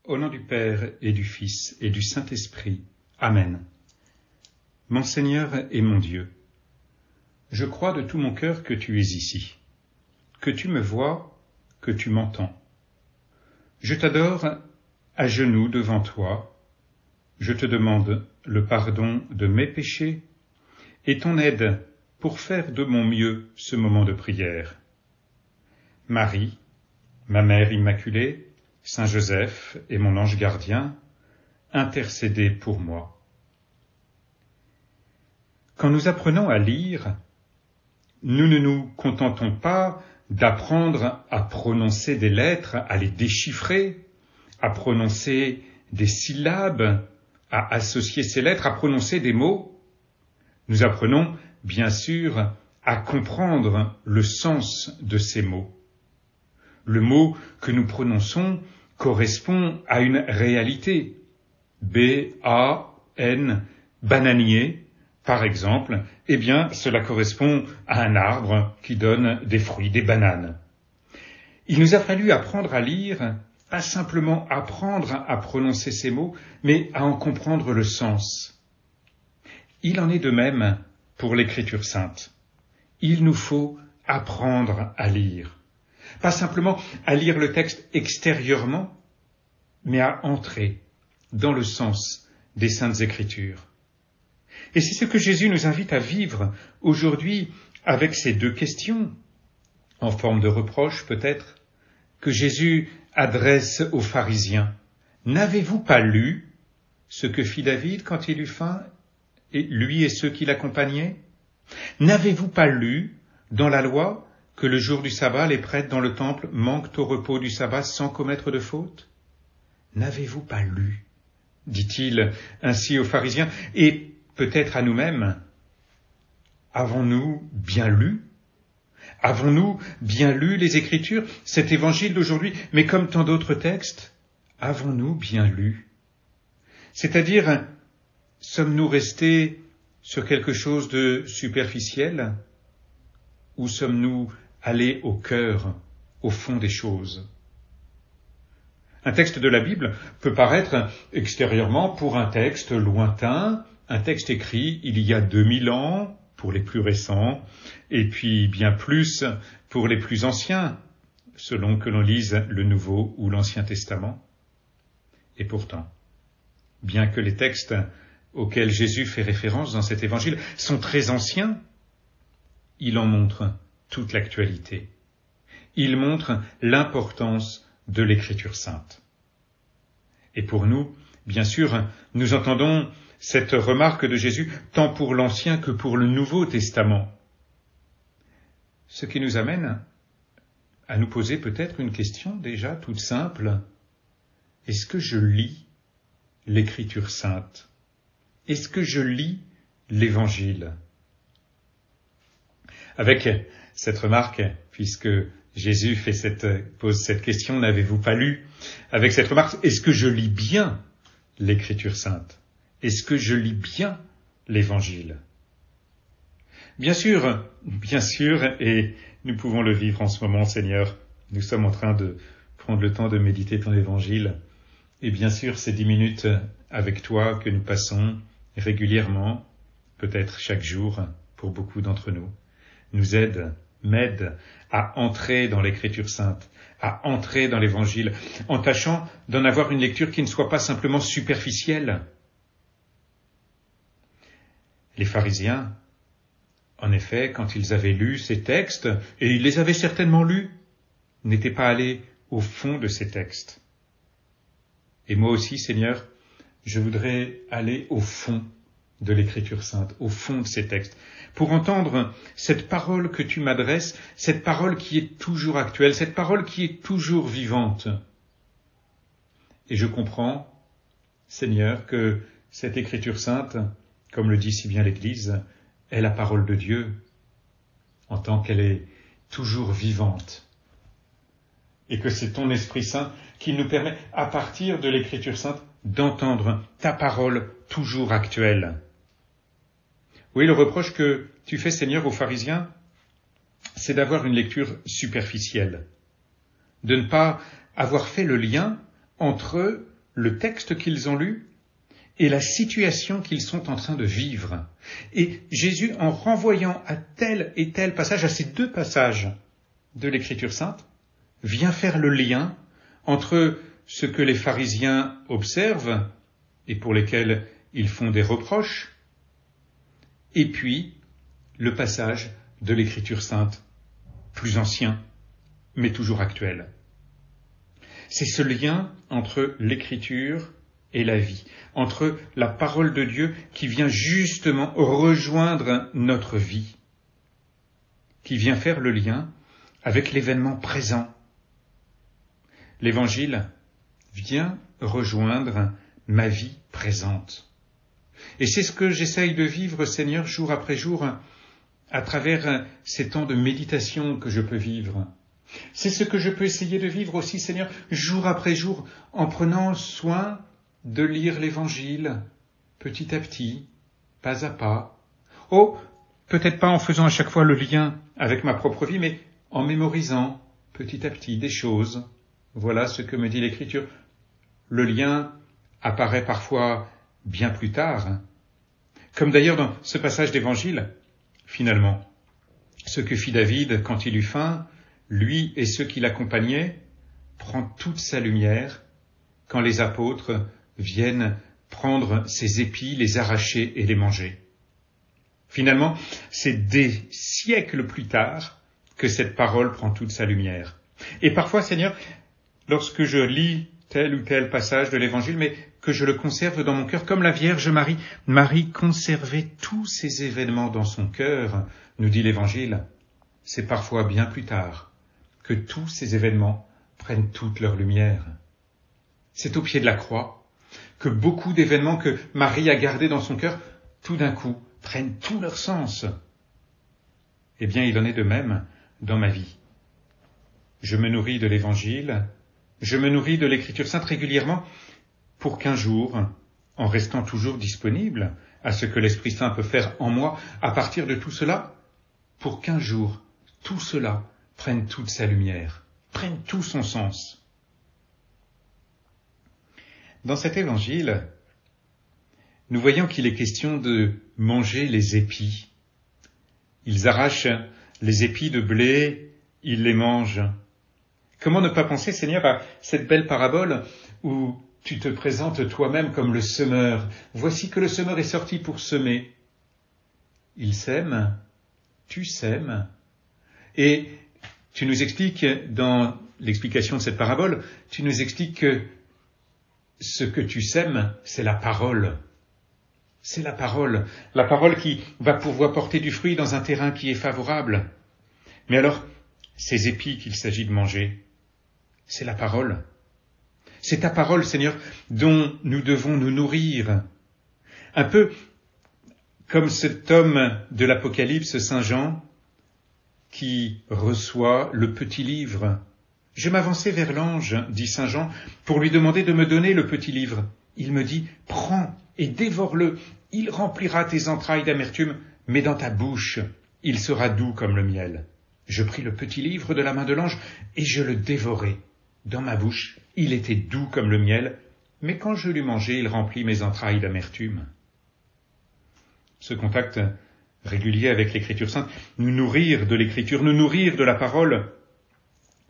Au nom du Père et du Fils et du Saint-Esprit. Amen. Mon Seigneur et mon Dieu, je crois de tout mon cœur que tu es ici, que tu me vois, que tu m'entends. Je t'adore à genoux devant toi, je te demande le pardon de mes péchés et ton aide pour faire de mon mieux ce moment de prière. Marie, ma Mère Immaculée, Saint Joseph et mon ange gardien, intercédez pour moi. Quand nous apprenons à lire, nous ne nous contentons pas d'apprendre à prononcer des lettres, à les déchiffrer, à prononcer des syllabes, à associer ces lettres, à prononcer des mots. Nous apprenons, bien sûr, à comprendre le sens de ces mots. Le mot que nous prononçons correspond à une réalité. B-A-N, bananier, par exemple, eh bien, cela correspond à un arbre qui donne des fruits, des bananes. Il nous a fallu apprendre à lire, pas simplement apprendre à prononcer ces mots, mais à en comprendre le sens. Il en est de même pour l'Écriture sainte. Il nous faut apprendre à lire. Pas simplement à lire le texte extérieurement, mais à entrer dans le sens des Saintes Écritures. Et c'est ce que Jésus nous invite à vivre aujourd'hui avec ces deux questions, en forme de reproche peut-être, que Jésus adresse aux pharisiens. N'avez-vous pas lu ce que fit David quand il eut faim, et lui et ceux qui l'accompagnaient? N'avez-vous pas lu dans la loi que le jour du sabbat, les prêtres dans le temple manquent au repos du sabbat sans commettre de faute? N'avez-vous pas lu, dit-il ainsi aux pharisiens, et peut-être à nous-mêmes, avons-nous bien lu? Avons-nous bien lu les Écritures, cet évangile d'aujourd'hui, mais comme tant d'autres textes, avons-nous bien lu? C'est-à-dire, sommes-nous restés sur quelque chose de superficiel, ou sommes-nous allés au cœur, au fond des choses? Un texte de la Bible peut paraître extérieurement pour un texte lointain, un texte écrit il y a 2000 ans pour les plus récents, et puis bien plus pour les plus anciens, selon que l'on lise le Nouveau ou l'Ancien Testament. Et pourtant, bien que les textes auxquels Jésus fait référence dans cet évangile sont très anciens, il en montre toute l'actualité. Il montre l'importance de l'Écriture sainte. Et pour nous, bien sûr, nous entendons cette remarque de Jésus tant pour l'Ancien que pour le Nouveau Testament. Ce qui nous amène à nous poser peut-être une question déjà toute simple. Est-ce que je lis l'Écriture sainte? Est-ce que je lis l'Évangile? Avec cette remarque, puisque Jésus pose cette question, n'avez-vous pas lu? Avec cette remarque, est-ce que je lis bien l'Écriture sainte? Est-ce que je lis bien l'Évangile? Bien sûr, et nous pouvons le vivre en ce moment, Seigneur. Nous sommes en train de prendre le temps de méditer ton Évangile. Et bien sûr, ces 10 minutes avec toi que nous passons régulièrement, peut-être chaque jour pour beaucoup d'entre nous, nous m'aide à entrer dans l'Écriture sainte, à entrer dans l'Évangile, en tâchant d'en avoir une lecture qui ne soit pas simplement superficielle. Les pharisiens, en effet, quand ils avaient lu ces textes, et ils les avaient certainement lus, n'étaient pas allés au fond de ces textes. Et moi aussi, Seigneur, je voudrais aller au fond de l'Écriture sainte, au fond de ces textes, pour entendre cette parole que tu m'adresses, cette parole qui est toujours actuelle, cette parole qui est toujours vivante. Et je comprends, Seigneur, que cette Écriture sainte, comme le dit si bien l'Église, est la parole de Dieu, en tant qu'elle est toujours vivante. Et que c'est ton Esprit Saint qui nous permet, à partir de l'Écriture sainte, d'entendre ta parole toujours actuelle. Oui, le reproche que tu fais, Seigneur, aux pharisiens, c'est d'avoir une lecture superficielle, de ne pas avoir fait le lien entre le texte qu'ils ont lu et la situation qu'ils sont en train de vivre. Et Jésus, en renvoyant à tel et tel passage, à ces deux passages de l'Écriture sainte, vient faire le lien entre ce que les pharisiens observent et pour lesquels ils font des reproches, et puis le passage de l'Écriture sainte, plus ancien, mais toujours actuel. C'est ce lien entre l'Écriture et la vie, entre la parole de Dieu qui vient justement rejoindre notre vie, qui vient faire le lien avec l'événement présent. L'Évangile vient rejoindre ma vie présente. Et c'est ce que j'essaye de vivre, Seigneur, jour après jour, à travers ces temps de méditation que je peux vivre. C'est ce que je peux essayer de vivre aussi, Seigneur, jour après jour, en prenant soin de lire l'Évangile, petit à petit, pas à pas. Oh, peut-être pas en faisant à chaque fois le lien avec ma propre vie, mais en mémorisant petit à petit des choses. Voilà ce que me dit l'Écriture. Le lien apparaît parfois bien plus tard, comme d'ailleurs dans ce passage d'Évangile, finalement. Ce que fit David quand il eut faim, lui et ceux qui l'accompagnaient, prend toute sa lumière quand les apôtres viennent prendre ses épis, les arracher et les manger. Finalement, c'est des siècles plus tard que cette parole prend toute sa lumière. Et parfois, Seigneur, lorsque je lis tel ou tel passage de l'Évangile, mais que je le conserve dans mon cœur, comme la Vierge Marie. Marie conservait tous ces événements dans son cœur, nous dit l'Évangile. C'est parfois bien plus tard que tous ces événements prennent toute leur lumière. C'est au pied de la croix que beaucoup d'événements que Marie a gardés dans son cœur, tout d'un coup, prennent tout leur sens. Eh bien, il en est de même dans ma vie. Je me nourris de l'Évangile, je me nourris de l'Écriture sainte régulièrement pour qu'un jour, en restant toujours disponible à ce que l'Esprit Saint peut faire en moi à partir de tout cela, pour qu'un jour, tout cela prenne toute sa lumière, prenne tout son sens. Dans cet Évangile, nous voyons qu'il est question de manger les épis. Ils arrachent les épis de blé, ils les mangent. Comment ne pas penser, Seigneur, à cette belle parabole où tu te présentes toi-même comme le semeur. Voici que le semeur est sorti pour semer. Il sème, tu sèmes. Et tu nous expliques, dans l'explication de cette parabole, tu nous expliques que ce que tu sèmes, c'est la parole. C'est la parole qui va pouvoir porter du fruit dans un terrain qui est favorable. Mais alors, ces épis qu'il s'agit de manger, c'est la parole. C'est ta parole, Seigneur, dont nous devons nous nourrir. Un peu comme cet homme de l'Apocalypse, Saint Jean, qui reçoit le petit livre. Je m'avançais vers l'ange, dit Saint Jean, pour lui demander de me donner le petit livre. Il me dit, prends et dévore-le. Il remplira tes entrailles d'amertume, mais dans ta bouche, il sera doux comme le miel. Je pris le petit livre de la main de l'ange et je le dévorai. Dans ma bouche, il était doux comme le miel, mais quand je l'eus mangé, il remplit mes entrailles d'amertume. Ce contact régulier avec l'Écriture sainte, nous nourrir de l'Écriture, nous nourrir de la parole,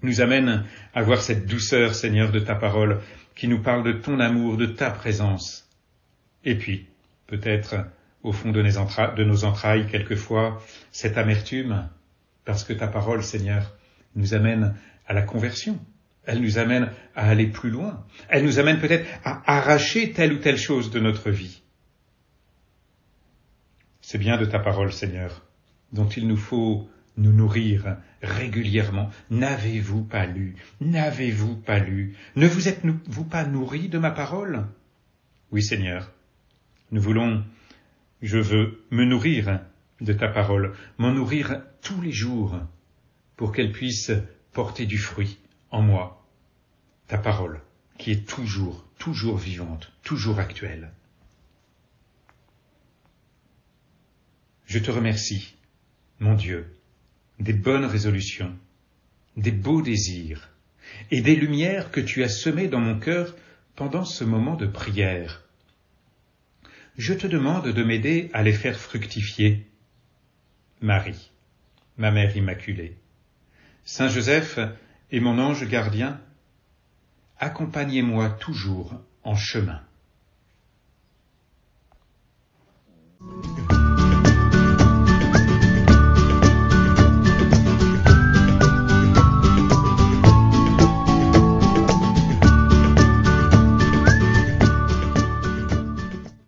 nous amène à voir cette douceur, Seigneur, de ta parole, qui nous parle de ton amour, de ta présence. Et puis, peut-être, au fond de nos entrailles, quelquefois, cette amertume, parce que ta parole, Seigneur, nous amène à la conversion. Elle nous amène à aller plus loin. Elle nous amène peut-être à arracher telle ou telle chose de notre vie. C'est bien de ta parole, Seigneur, dont il nous faut nous nourrir régulièrement. N'avez-vous pas lu? N'avez-vous pas lu? Ne vous êtes-vous pas nourris de ma parole? Oui, Seigneur, je veux me nourrir de ta parole, m'en nourrir tous les jours pour qu'elle puisse porter du fruit en moi, ta parole, qui est toujours vivante, toujours actuelle. Je te remercie, mon Dieu, des bonnes résolutions, des beaux désirs et des lumières que tu as semées dans mon cœur pendant ce moment de prière, je te demande de m'aider à les faire fructifier. Marie, ma Mère Immaculée, Saint Joseph et mon ange gardien, accompagnez-moi toujours en chemin.